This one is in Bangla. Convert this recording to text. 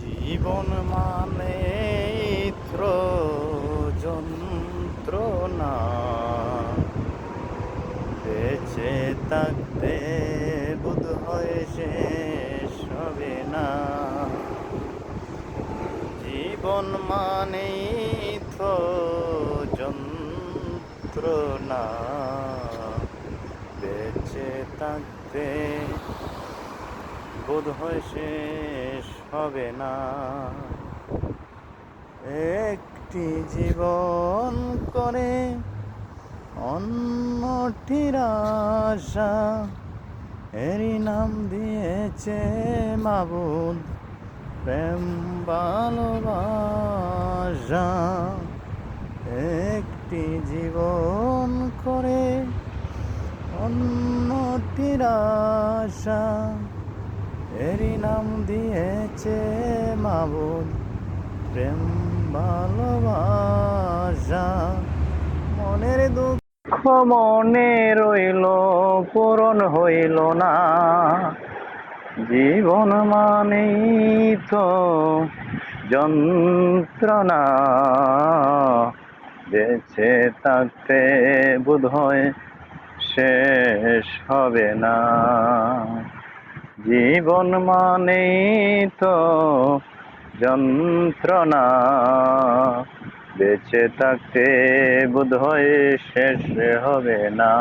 জীবন মানে যন্ত্রণা, বেঁচে থাকতে বোধ হয় শেষ হবে না। জীবন মানে যন্ত্রণা, বেঁচে থাকতে বোধ হয় শেষ হবে না। একটি জীবন করে অন্যটির আশা, এরই নাম দিয়েছে মাবুদ প্রেম ভালোবাসা। একটি জীবন করে অন্যটির আশা, এরই নাম দিয়েছে মাবুদ প্রেম ভালোবাসা। মনের দুঃখ মনে রইল, পূরণ হইল না। জীবন মানেই তো যন্ত্রণা, বেঁচে থাকতে বোধ হয় শেষ হবে না। জীবন মানেই তো যন্ত্রণা, বেঁচে থাকতে বোধ হয় শেষ হবে না।